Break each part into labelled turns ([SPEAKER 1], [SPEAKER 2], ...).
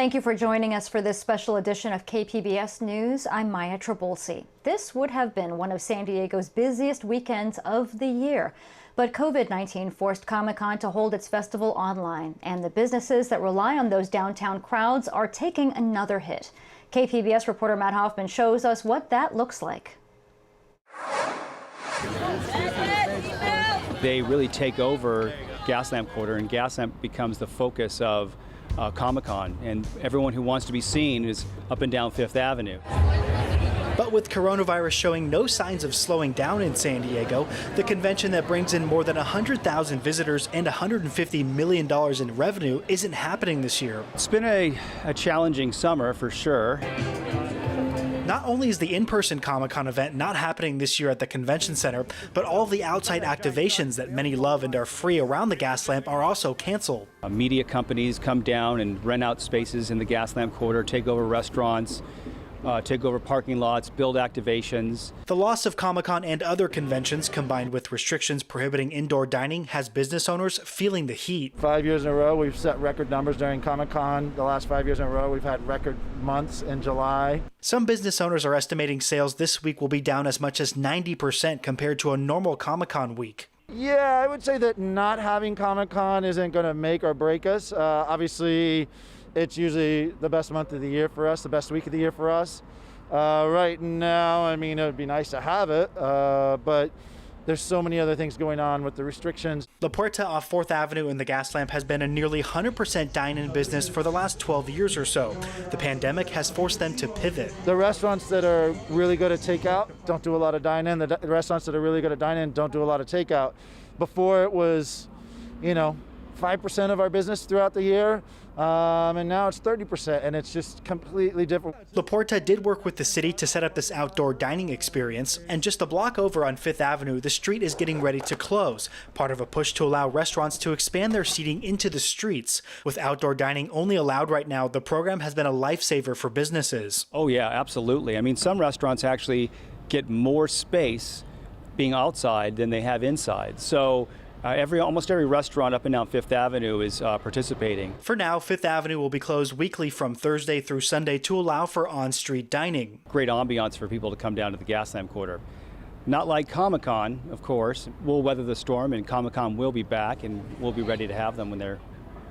[SPEAKER 1] Thank you for joining us for this special edition of KPBS News. I'm Maya Trabolsi. This would have been one of San Diego's busiest weekends of the year. But COVID-19 forced Comic-Con to hold its festival online, and the businesses that rely on those downtown crowds are taking another hit. KPBS reporter Matt Hoffman shows us what that looks like.
[SPEAKER 2] They really take over Gaslamp Quarter, and Gaslamp becomes the focus of Comic-Con, and everyone who wants to be seen is up and down Fifth Avenue.
[SPEAKER 3] But with coronavirus showing no signs of slowing down in San Diego, the convention that brings in more than 100,000 visitors and $150 million in revenue isn't happening this year.
[SPEAKER 2] It's been a challenging summer for sure.
[SPEAKER 3] Not only is the in-person Comic-Con event not happening this year at the convention center, but all the outside activations that many love and are free around the Gaslamp are also canceled.
[SPEAKER 2] Media companies come down and rent out spaces in the Gaslamp Quarter, take over restaurants, take over parking lots, build activations.
[SPEAKER 3] The loss of Comic-Con and other conventions, combined with restrictions prohibiting indoor dining, has business owners feeling the heat.
[SPEAKER 4] 5 years in a row, we've set record numbers during Comic-Con. The last 5 years in a row, we've had record months in July.
[SPEAKER 3] Some business owners are estimating sales this week will be down as much as 90% compared to a normal Comic-Con week.
[SPEAKER 4] Yeah, I would say that not having Comic-Con isn't going to make or break us. Obviously, it's usually the best month of the year for us, the best week of the year for us. Right now, I mean, it would be nice to have it, but there's so many other things going on with the restrictions.
[SPEAKER 3] La Puerta off 4th Avenue in the Gaslamp has been a nearly 100% dine-in business for the last 12 years or so. The pandemic has forced them to pivot.
[SPEAKER 4] The restaurants that are really good at takeout don't do a lot of dine-in. The restaurants that are really good at dine-in don't do a lot of takeout. Before it was, 5% of our business throughout the year, and now it's 30%, and it's just completely different.
[SPEAKER 3] La Puerta did work with the city to set up this outdoor dining experience, and just a block over on 5th Avenue, the street is getting ready to close, part of a push to allow restaurants to expand their seating into the streets. With outdoor dining only allowed right now, the program has been a lifesaver for businesses.
[SPEAKER 2] Oh yeah, absolutely. I mean, some restaurants actually get more space being outside than they have inside. So almost every restaurant up and down Fifth Avenue is participating.
[SPEAKER 3] For now, Fifth Avenue will be closed weekly from Thursday through Sunday to allow for on-street dining.
[SPEAKER 2] Great ambiance for people to come down to the Gaslamp Quarter. Not like Comic-Con, of course. We'll weather the storm, and Comic-Con will be back, and we'll be ready to have them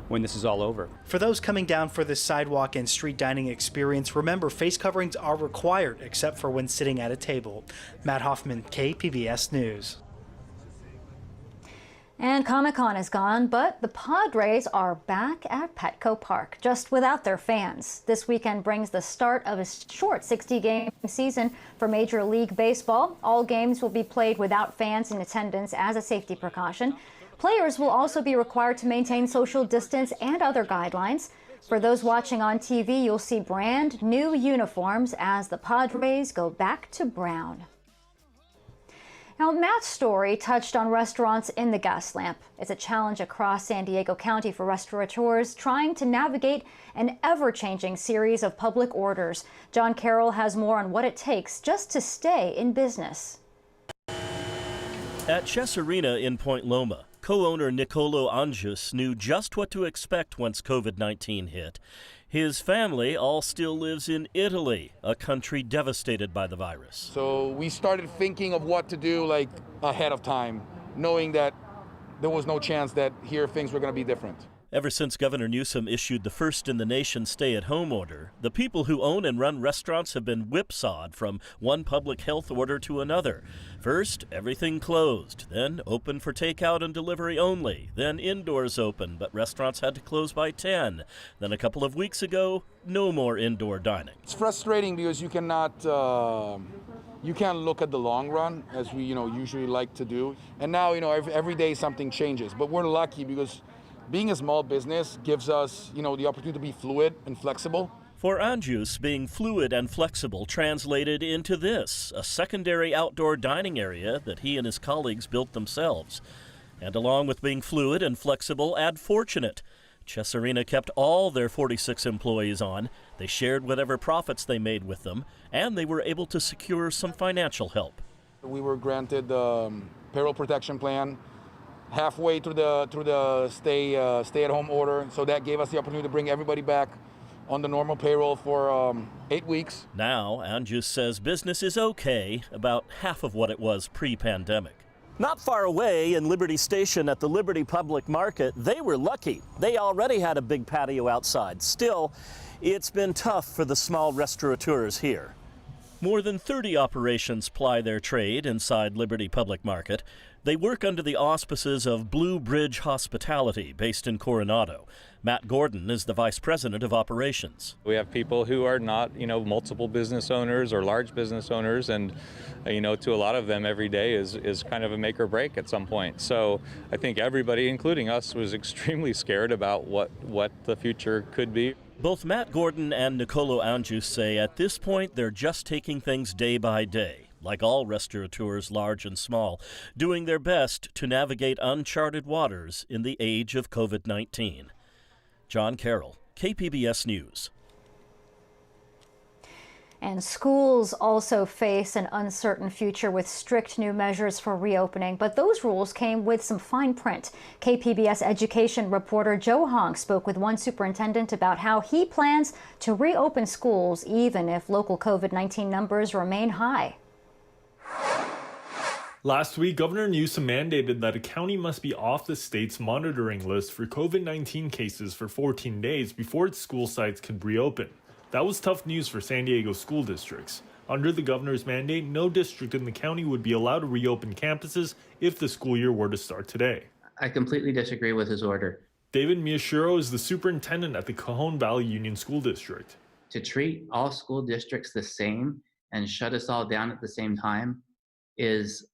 [SPEAKER 2] when this is all over.
[SPEAKER 3] For those coming down for this sidewalk and street dining experience, remember face coverings are required except for when sitting at a table. Matt Hoffman, KPBS News.
[SPEAKER 1] And Comic-Con is gone, but the Padres are back at Petco Park, just without their fans. This weekend brings the start of a short 60-game season for Major League Baseball. All games will be played without fans in attendance as a safety precaution. Players will also be required to maintain social distance and other guidelines. For those watching on TV, you'll see brand new uniforms as the Padres go back to brown. Now, Matt's story touched on restaurants in the Gaslamp. It's a challenge across San Diego County for restaurateurs trying to navigate an ever-changing series of public orders. John Carroll has more on what it takes just to stay in business.
[SPEAKER 5] At Chess Arena in Point Loma, co-owner Nicolo Anjus knew just what to expect once COVID-19 hit. His family all still lives in Italy, a country devastated by the virus.
[SPEAKER 6] So we started thinking of what to do ahead of time, knowing that there was no chance that here things were going to be different.
[SPEAKER 5] Ever since Governor Newsom issued the first in the nation stay-at-home order, the people who own and run restaurants have been whipsawed from one public health order to another. First, everything closed, then open for takeout and delivery only, then indoors open, but restaurants had to close by 10. Then a couple of weeks ago, no more indoor dining.
[SPEAKER 6] It's frustrating because you cannot you can't look at the long run as we usually like to do. And now every day something changes, but we're lucky because being a small business gives us, the opportunity to be fluid and flexible.
[SPEAKER 5] For Anjus, being fluid and flexible translated into this, a secondary outdoor dining area that he and his colleagues built themselves. And along with being fluid and flexible, add fortunate. Chess Arena kept all their 46 employees on. They shared whatever profits they made with them, and they were able to secure some financial help.
[SPEAKER 6] We were granted the payroll protection plan halfway through the stay-at-home order, so that gave us the opportunity to bring everybody back on the normal payroll for 8 weeks.
[SPEAKER 5] Now, Anjus says business is okay, about half of what it was pre-pandemic. Not far away in Liberty Station at the Liberty Public Market, they were lucky. They already had a big patio outside. Still, it's been tough for the small restaurateurs here. More than 30 operations ply their trade inside Liberty Public Market. They work under the auspices of Blue Bridge Hospitality, based in Coronado. Matt Gordon is the vice president of operations.
[SPEAKER 7] We have people who are not, multiple business owners or large business owners, and, to a lot of them every day is kind of a make or break at some point. So I think everybody, including us, was extremely scared about what the future could be.
[SPEAKER 5] Both Matt Gordon and Nicolo Anjus say at this point they're just taking things day by day, like all restaurateurs, large and small, doing their best to navigate uncharted waters in the age of COVID-19. John Carroll, KPBS News.
[SPEAKER 1] And schools also face an uncertain future with strict new measures for reopening, but those rules came with some fine print. KPBS education reporter Joe Hong spoke with one superintendent about how he plans to reopen schools even if local COVID-19 numbers remain high.
[SPEAKER 8] Last week, Governor Newsom mandated that a county must be off the state's monitoring list for COVID-19 cases for 14 days before its school sites could reopen. That was tough news for San Diego school districts. Under the governor's mandate, no district in the county would be allowed to reopen campuses if the school year were to start today.
[SPEAKER 9] I completely disagree with his order.
[SPEAKER 8] David Miyashiro is the superintendent at the Cajon Valley Union School District.
[SPEAKER 9] To treat all school districts the same and shut us all down at the same time is,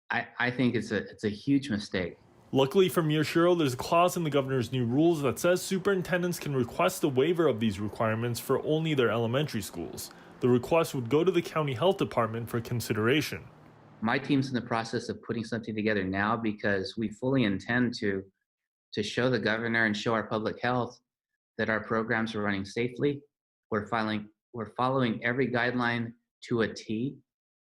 [SPEAKER 9] I think it's a huge mistake.
[SPEAKER 8] Luckily for Miyashiro, there's a clause in the governor's new rules that says superintendents can request a waiver of these requirements for only their elementary schools. The request would go to the county health department for consideration.
[SPEAKER 9] My team's in the process of putting something together now because we fully intend to show the governor and show our public health that our programs are running safely. We're following every guideline to a T,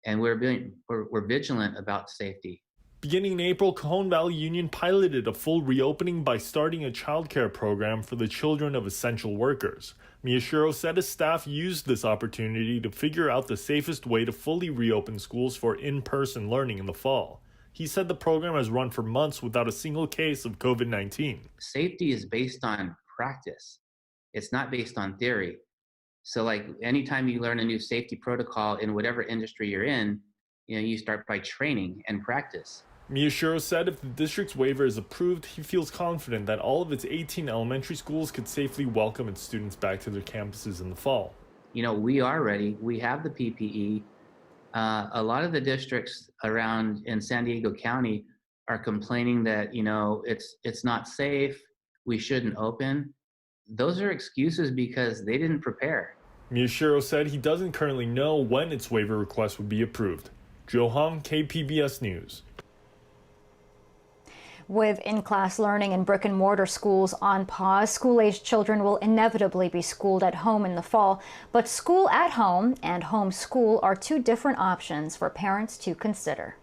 [SPEAKER 9] and we're vigilant about safety.
[SPEAKER 8] Beginning in April, Cajon Valley Union piloted a full reopening by starting a childcare program for the children of essential workers. Miyashiro said his staff used this opportunity to figure out the safest way to fully reopen schools for in-person learning in the fall. He said the program has run for months without a single case of COVID-19.
[SPEAKER 9] Safety is based on practice. It's not based on theory. So like anytime you learn a new safety protocol in whatever industry you're in, you start by training and practice.
[SPEAKER 8] Miyashiro said if the district's waiver is approved, he feels confident that all of its 18 elementary schools could safely welcome its students back to their campuses in the fall.
[SPEAKER 9] We are ready. We have the PPE. A lot of the districts around in San Diego County are complaining that, it's not safe, we shouldn't open. Those are excuses because they didn't prepare.
[SPEAKER 8] Miyashiro said he doesn't currently know when its waiver request would be approved. Joe Hong, KPBS News.
[SPEAKER 1] With in-class learning in brick-and-mortar schools on pause, school-aged children will inevitably be schooled at home in the fall. But school at home and homeschool are two different options for parents to consider.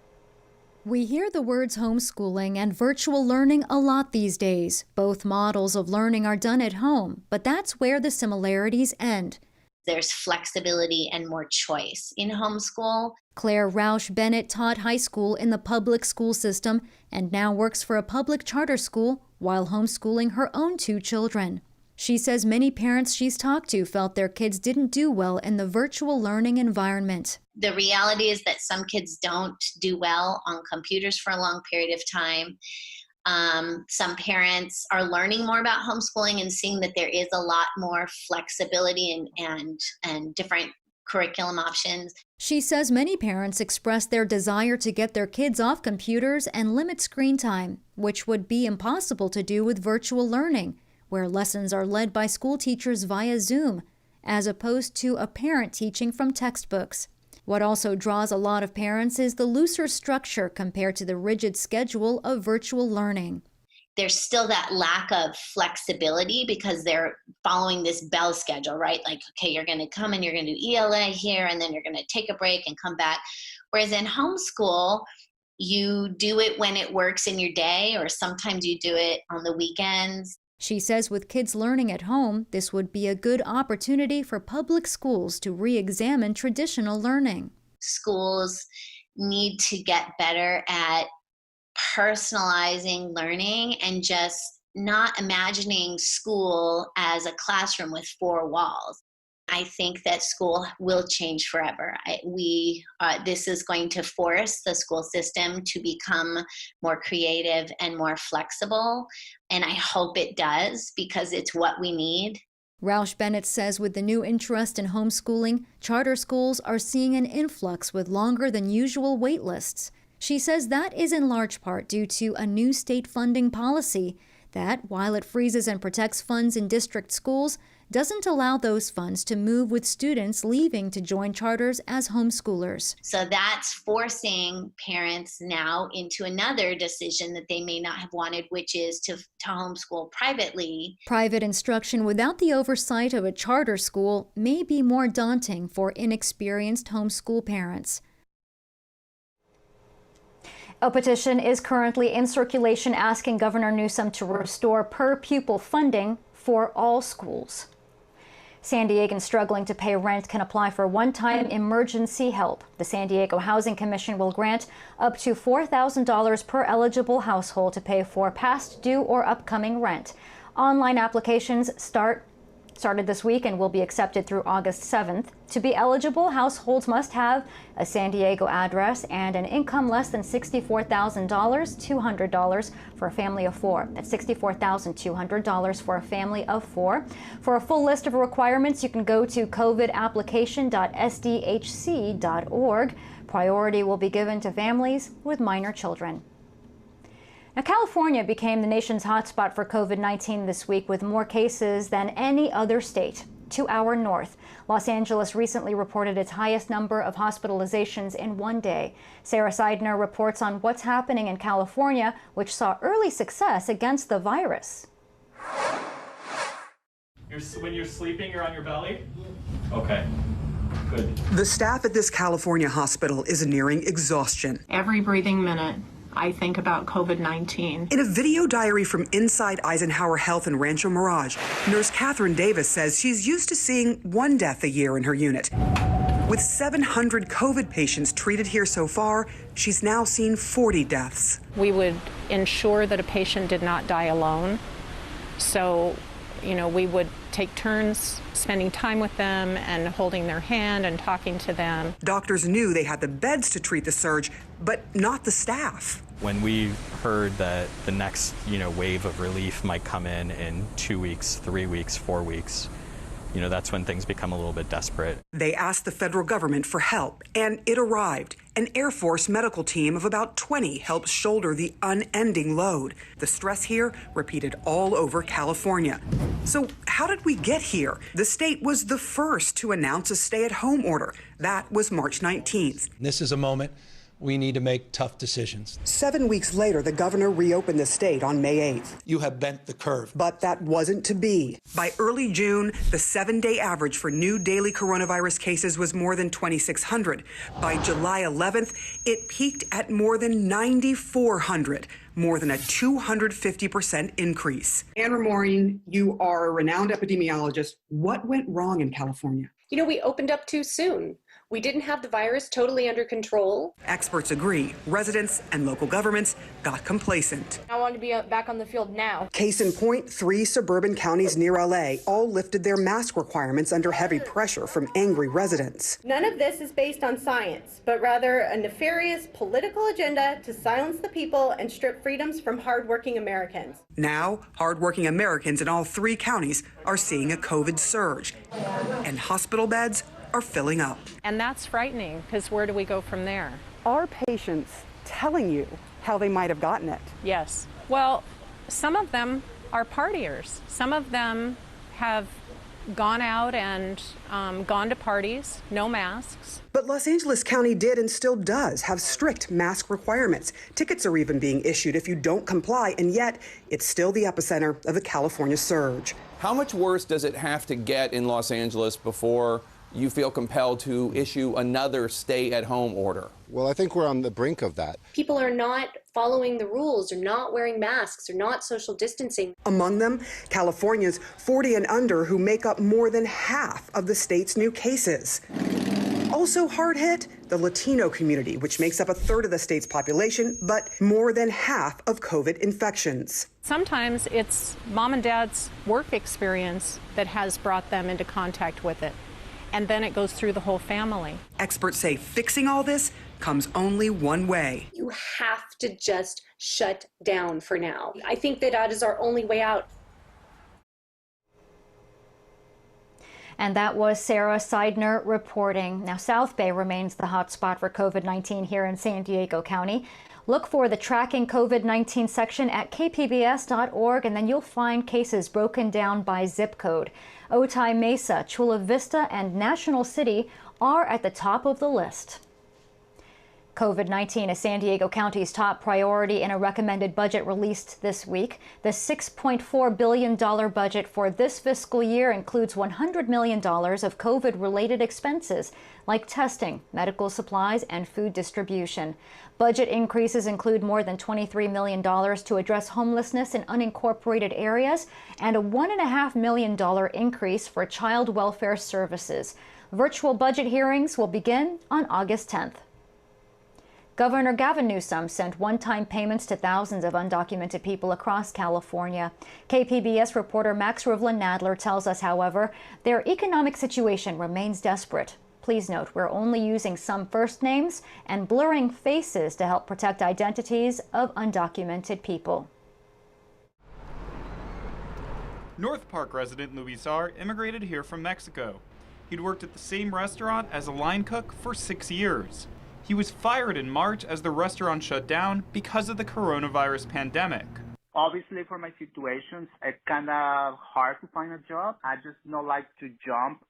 [SPEAKER 1] We hear the words homeschooling and virtual learning a lot these days. Both models of learning are done at home, but that's where the similarities end.
[SPEAKER 10] There's flexibility and more choice in homeschool.
[SPEAKER 1] Claire Roush-Bennett taught high school in the public school system and now works for a public charter school while homeschooling her own 2 children. She says many parents she's talked to felt their kids didn't do well in the virtual learning environment.
[SPEAKER 10] The reality is that some kids don't do well on computers for a long period of time. Some parents are learning more about homeschooling and seeing that there is a lot more flexibility and different curriculum options.
[SPEAKER 1] She says many parents express their desire to get their kids off computers and limit screen time, which would be impossible to do with virtual learning, where lessons are led by school teachers via Zoom, as opposed to a parent teaching from textbooks. What also draws a lot of parents is the looser structure compared to the rigid schedule of virtual learning.
[SPEAKER 10] There's still that lack of flexibility because they're following this bell schedule, right? Like, okay, you're going to come and you're going to do ELA here, and then you're going to take a break and come back. Whereas in homeschool, you do it when it works in your day, or sometimes you do it on the weekends.
[SPEAKER 1] She says with kids learning at home, this would be a good opportunity for public schools to re-examine traditional learning.
[SPEAKER 10] Schools need to get better at personalizing learning and just not imagining school as a classroom with four walls. I think that school will change forever. This is going to force the school system to become more creative and more flexible, and I hope it does because it's what we need.
[SPEAKER 1] Roush Bennett says with the new interest in homeschooling, charter schools are seeing an influx with longer than usual wait lists. She says that is in large part due to a new state funding policy that, while it freezes and protects funds in district schools, doesn't allow those funds to move with students leaving to join charters as homeschoolers.
[SPEAKER 10] So that's forcing parents now into another decision that they may not have wanted, which is to homeschool privately.
[SPEAKER 1] Private instruction without the oversight of a charter school may be more daunting for inexperienced homeschool parents. A petition is currently in circulation asking Governor Newsom to restore per-pupil funding for all schools. San Diegans struggling to pay rent can apply for one-time emergency help. The San Diego Housing Commission will grant up to $4,000 per eligible household to pay for past due or upcoming rent. Online applications started this week and will be accepted through August 7th. To be eligible, households must have a San Diego address and an income less than $64,000, $200 for a family of four. That's $64,200 for a family of four. For a full list of requirements, you can go to covidapplication.sdhc.org. Priority will be given to families with minor children. Now, California became the nation's hotspot for COVID-19 this week with more cases than any other state. To our north, Los Angeles recently reported its highest number of hospitalizations in one day. Sarah Seidner reports on what's happening in California, which saw early success against the virus.
[SPEAKER 11] When you're sleeping, you're on your belly? Okay. Good.
[SPEAKER 12] The staff at this California hospital is nearing exhaustion.
[SPEAKER 13] Every breathing minute, I think about COVID-19.
[SPEAKER 12] In a video diary from inside Eisenhower Health in Rancho Mirage, nurse Catherine Davis says she's used to seeing one death a year in her unit. With 700 COVID patients treated here so far, she's now seen 40 deaths.
[SPEAKER 13] We would ensure that a patient did not die alone. So, we would take turns spending time with them and holding their hand and talking to them.
[SPEAKER 12] Doctors knew they had the beds to treat the surge, but not the staff.
[SPEAKER 14] When we heard that the next, wave of relief might come in 2 weeks, 3 weeks, 4 weeks, that's when things become a little bit desperate.
[SPEAKER 12] They asked the federal government for help, and it arrived. An Air Force medical team of about 20 helped shoulder the unending load. The stress here repeated all over California. So how did we get here? The state was the first to announce a stay-at-home order. That was March 19th.
[SPEAKER 15] This is a moment we need to make tough decisions.
[SPEAKER 12] 7 weeks later, the governor reopened the state on May 8th.
[SPEAKER 15] You have bent the curve.
[SPEAKER 12] But that wasn't to be. By early June, the 7-day average for new daily coronavirus cases was more than 2,600. By July 11th, it peaked at more than 9,400, more than a 250% increase. Anne Maureen, you are a renowned epidemiologist. What went wrong in California?
[SPEAKER 16] We opened up too soon. We didn't have the virus totally under control.
[SPEAKER 12] Experts agree. Residents and local governments got complacent.
[SPEAKER 16] I want to be back on the field now.
[SPEAKER 12] Case in point, 3 suburban counties near LA all lifted their mask requirements under heavy pressure from angry residents.
[SPEAKER 17] None of this is based on science, but rather a nefarious political agenda to silence the people and strip freedoms from hardworking Americans.
[SPEAKER 12] Now, hardworking Americans in all 3 counties are seeing a COVID surge, and hospital beds are filling up.
[SPEAKER 13] And that's frightening, because where do we go from there?
[SPEAKER 12] Are patients telling you how they might have gotten it?
[SPEAKER 13] Yes. Well, some of them are partiers. Some of them have gone out and gone to parties, no masks.
[SPEAKER 12] But Los Angeles County did and still does have strict mask requirements. Tickets are even being issued if you don't comply, and yet it's still the epicenter of the California surge.
[SPEAKER 18] How much worse does it have to get in Los Angeles before you feel compelled to issue another stay-at-home order?
[SPEAKER 19] Well, I think we're on the brink of that.
[SPEAKER 16] People are not following the rules, or not wearing masks, or not social distancing.
[SPEAKER 12] Among them, California's 40 and under, who make up more than half of the state's new cases. Also hard hit, the Latino community, which makes up a third of the state's population, but more than half of COVID infections.
[SPEAKER 13] Sometimes it's mom and dad's work experience that has brought them into contact with it, and then it goes through the whole family.
[SPEAKER 12] Experts say fixing all this comes only one way.
[SPEAKER 16] You have to just shut down for now. I think that is our only way out.
[SPEAKER 1] And that was Sarah Seidner reporting. Now, South Bay remains the hotspot for COVID-19 here in San Diego County. Look for the Tracking COVID-19 section at kpbs.org, and then you'll find cases broken down by zip code. Otay Mesa, Chula Vista, and National City are at the top of the list. COVID-19 is San Diego County's top priority in a recommended budget released this week. The $6.4 billion budget for this fiscal year includes $100 million of COVID-related expenses like testing, medical supplies, and food distribution. Budget increases include more than $23 million to address homelessness in unincorporated areas and a $1.5 million increase for child welfare services. Virtual budget hearings will begin on August 10th. Governor Gavin Newsom sent one-time payments to thousands of undocumented people across California. KPBS reporter Max Rivlin-Nadler tells us, however, their economic situation remains desperate. Please note, we're only using some first names and blurring faces to help protect identities of undocumented people.
[SPEAKER 11] North Park resident Luis R. immigrated here from Mexico. He'd worked at the same restaurant as a line cook for 6 years. He was fired in March as the restaurant shut down because of the coronavirus pandemic.
[SPEAKER 20] Obviously, for my situation, it's kind of hard to find a job. I just don't like to jump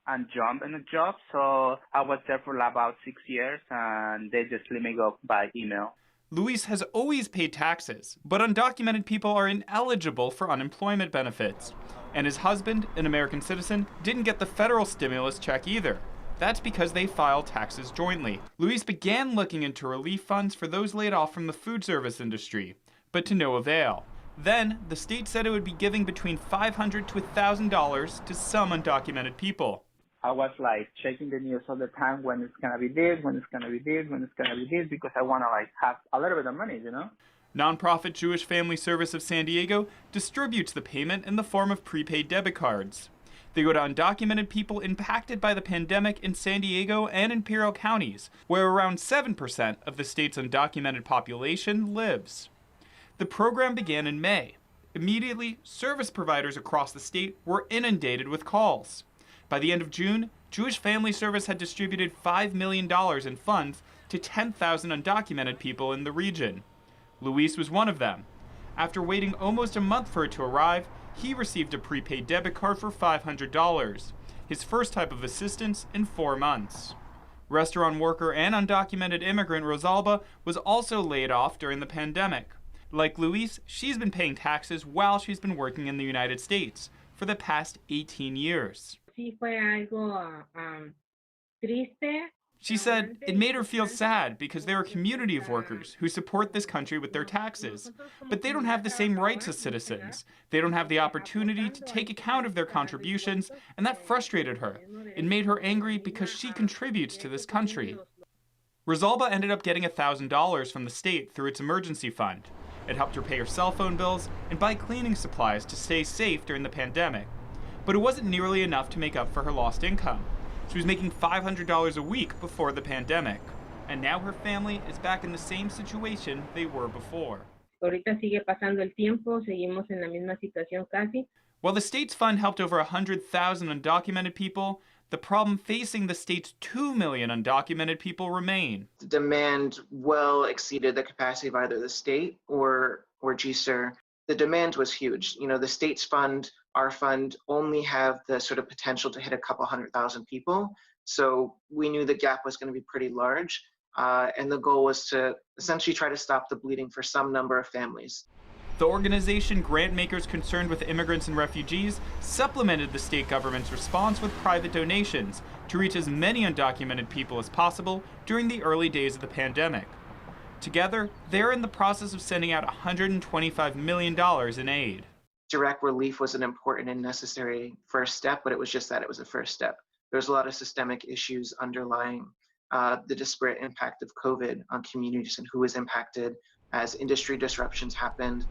[SPEAKER 20] in a job. So I was there for about 6 years, and they just let me go by email.
[SPEAKER 11] Luis has always paid taxes, but undocumented people are ineligible for unemployment benefits. And his husband, an American citizen, didn't get the federal stimulus check either. That's because they file taxes jointly. Luis began looking into relief funds for those laid off from the food service industry, but to no avail. Then, the state said it would be giving between $500 to $1,000 to some undocumented people.
[SPEAKER 20] I was like checking the news all the time, when it's gonna be this, when it's gonna be this, when it's gonna be this, because I wanna like have a little bit of money, you know?
[SPEAKER 11] Nonprofit Jewish Family Service of San Diego distributes the payment in the form of prepaid debit cards. They go to undocumented people impacted by the pandemic in San Diego and Imperial counties, where around 7% of the state's undocumented population lives. The program began in May. Immediately, service providers across the state were inundated with calls. By the end of June, Jewish Family Service had distributed $5 million in funds to 10,000 undocumented people in the region. Luis was one of them. After waiting almost a month for it to arrive, he received a prepaid debit card for $500, his first type of assistance in 4 months. Restaurant worker and undocumented immigrant Rosalba was also laid off during the pandemic. Like Luis, she's been paying taxes while she's been working in the United States for the past 18 years. She said it made her feel sad because they're a community of workers who support this country with their taxes, but they don't have the same rights as citizens. They don't have the opportunity to take account of their contributions, and that frustrated her. It made her angry because she contributes to this country. Rosalba ended up getting $1,000 from the state through its emergency fund. It helped her pay her cell phone bills and buy cleaning supplies to stay safe during the pandemic. But it wasn't nearly enough to make up for her lost income. She was making $500 a week before the pandemic. And now her family is back in the same situation they were before. While the state's fund helped over 100,000 undocumented people, the problem facing the state's 2 million undocumented people remain.
[SPEAKER 21] The demand well exceeded the capacity of either the state or GSER. The demand was huge. You know, the state's fund, our fund, only have the sort of potential to hit a couple 100,000 people. So we knew the gap was going to be pretty large. And the goal was to essentially try to stop the bleeding for some number of families.
[SPEAKER 11] The organization Grant Makers Concerned with Immigrants and Refugees supplemented the state government's response with private donations to reach as many undocumented people as possible during the early days of the pandemic. Together, they're in the process of sending out $125 million in aid.
[SPEAKER 21] Direct relief was an important and necessary first step, but it was just that, it was a first step. There's a lot of systemic issues underlying the disparate impact of COVID on communities and who was impacted as industry disruptions happened.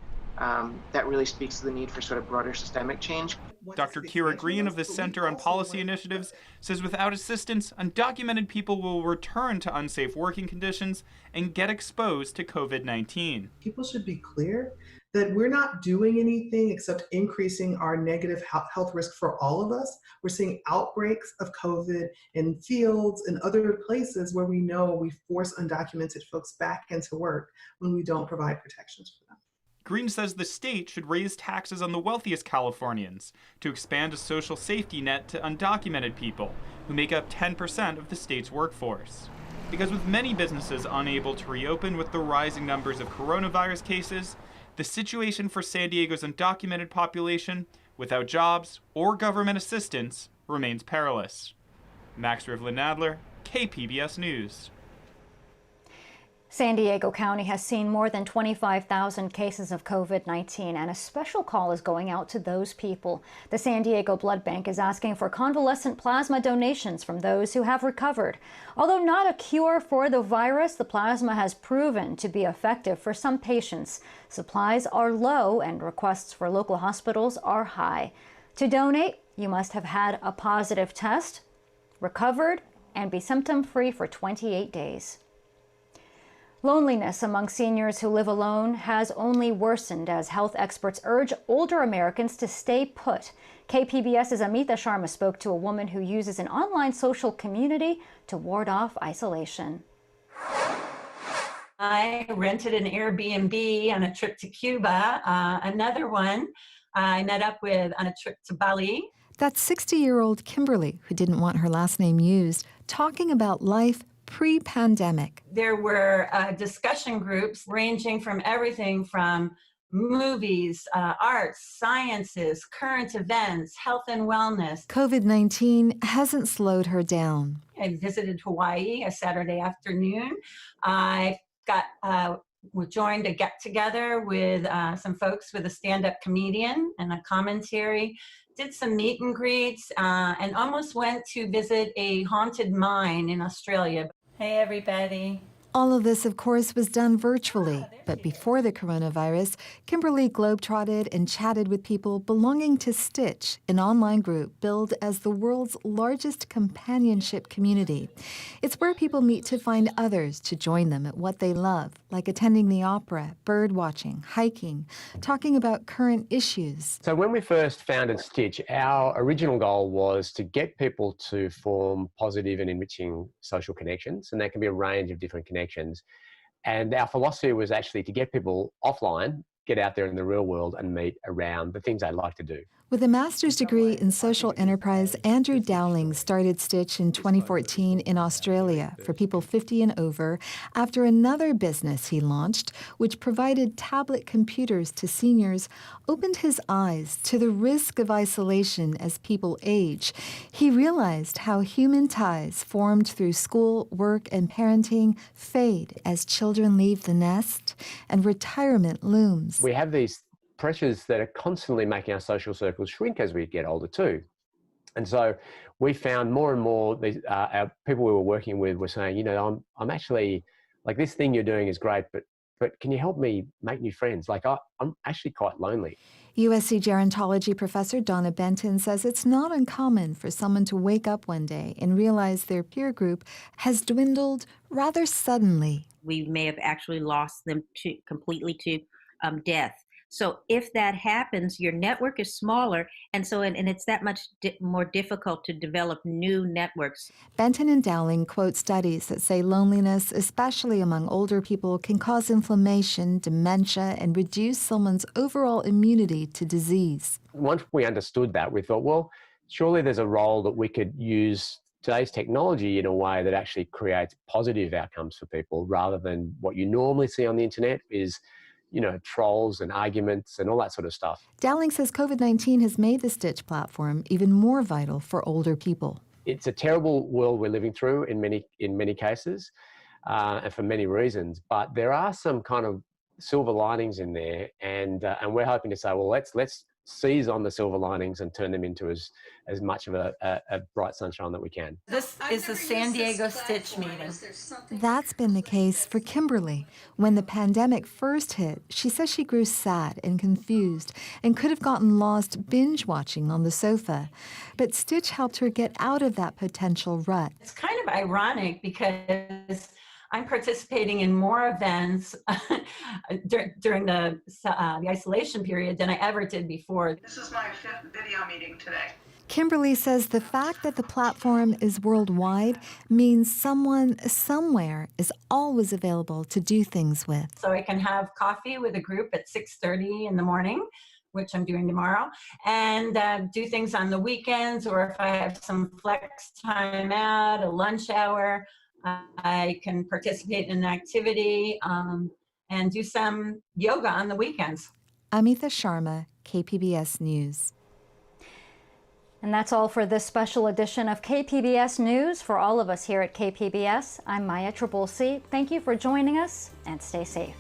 [SPEAKER 21] That really speaks to the need for sort of broader systemic change.
[SPEAKER 11] Dr. Kira Green of the Center on Policy Initiatives says without assistance, undocumented people will return to unsafe working conditions and get exposed to COVID-19.
[SPEAKER 4] People should be clear that we're not doing anything except increasing our negative health risk for all of us. We're seeing outbreaks of COVID in fields and other places where we know we force undocumented folks back into work when we don't provide protections for them.
[SPEAKER 11] Green says the state should raise taxes on the wealthiest Californians to expand a social safety net to undocumented people who make up 10% of the state's workforce. Because with many businesses unable to reopen with the rising numbers of coronavirus cases, the situation for San Diego's undocumented population, without jobs or government assistance, remains perilous. Max Rivlin-Nadler, KPBS News.
[SPEAKER 1] San Diego County has seen more than 25,000 cases of COVID-19, and a special call is going out to those people. The San Diego Blood Bank is asking for convalescent plasma donations from those who have recovered. Although not a cure for the virus, the plasma has proven to be effective for some patients. Supplies are low and requests for local hospitals are high. To donate, you must have had a positive test, recovered, and be symptom-free for 28 days. Loneliness among seniors who live alone has only worsened as health experts urge older Americans to stay put. KPBS's Amita Sharma spoke to a woman who uses an online social community to ward off isolation.
[SPEAKER 22] I rented an Airbnb on a trip to Cuba. Another one I met up with on a trip to Bali.
[SPEAKER 23] That's 60-year-old Kimberly, who didn't want her last name used, talking about life pre-pandemic.
[SPEAKER 22] There were discussion groups ranging from everything from movies, arts, sciences, current events, health and wellness.
[SPEAKER 23] COVID-19 hasn't slowed her down.
[SPEAKER 22] I visited Hawaii a Saturday afternoon. I joined a get-together with some folks with a stand-up comedian and a commentary. Did some meet and greets, and almost went to visit a haunted mine in Australia. Hey, everybody.
[SPEAKER 23] All of this, of course, was done virtually. But before the coronavirus, Kimberly globetrotted and chatted with people belonging to Stitch, an online group billed as the world's largest companionship community. It's where people meet to find others to join them at what they love, like attending the opera, bird watching, hiking, talking about current issues.
[SPEAKER 24] So when we first founded Stitch, our original goal was to get people to form positive and enriching social connections, and that can be a range of different connections. And our philosophy was actually to get people offline, get out there in the real world and meet around the things they like to do.
[SPEAKER 23] With a master's degree in social enterprise, Andrew Dowling started Stitch in 2014 in Australia for people 50 and over after another business he launched, which provided tablet computers to seniors, opened his eyes to the risk of isolation as people age. He realized how human ties formed through school, work, and parenting fade as children leave the nest and retirement looms.
[SPEAKER 24] We have these pressures that are constantly making our social circles shrink as we get older too. And so we found more and more our people we were working with were saying, you know, I'm actually, like, this thing you're doing is great, but can you help me make new friends? Like, I'm actually quite lonely.
[SPEAKER 23] USC gerontology professor Donna Benton says it's not uncommon for someone to wake up one day and realize their peer group has dwindled rather suddenly.
[SPEAKER 25] We may have actually lost them completely to death. So if that happens, your network is smaller, and it's that much more difficult to develop new networks.
[SPEAKER 23] Benton and Dowling quote studies that say loneliness, especially among older people, can cause inflammation, dementia, and reduce someone's overall immunity to disease.
[SPEAKER 24] Once we understood that, we thought, well, surely there's a role that we could use today's technology in a way that actually creates positive outcomes for people, rather than what you normally see on the internet is, trolls and arguments and all that sort of stuff.
[SPEAKER 23] Dowling says COVID-19 has made the Stitch platform even more vital for older people.
[SPEAKER 24] It's a terrible world we're living through in many cases, and for many reasons. But there are some kind of silver linings in there, and we're hoping to say, well, let's seize on the silver linings and turn them into as much of a bright sunshine that we can.
[SPEAKER 2] This is the San Diego Stitch meeting.
[SPEAKER 23] That's been the case for Kimberly. When the pandemic first hit, she says she grew sad and confused and could have gotten lost binge watching on the sofa. But Stitch helped her get out of that potential rut.
[SPEAKER 22] It's kind of ironic because I'm participating in more events during the isolation period than I ever did before.
[SPEAKER 12] This is my 5th video meeting today.
[SPEAKER 23] Kimberly says the fact that the platform is worldwide means someone somewhere is always available to do things with.
[SPEAKER 22] So I can have coffee with a group at 6:30 in the morning, which I'm doing tomorrow, and do things on the weekends, or if I have some flex time out, a lunch hour, I can participate in an activity and do some yoga on the weekends.
[SPEAKER 23] Amita Sharma, KPBS News.
[SPEAKER 1] And that's all for this special edition of KPBS News. For all of us here at KPBS, I'm Maya Trabulsi. Thank you for joining us, and stay safe.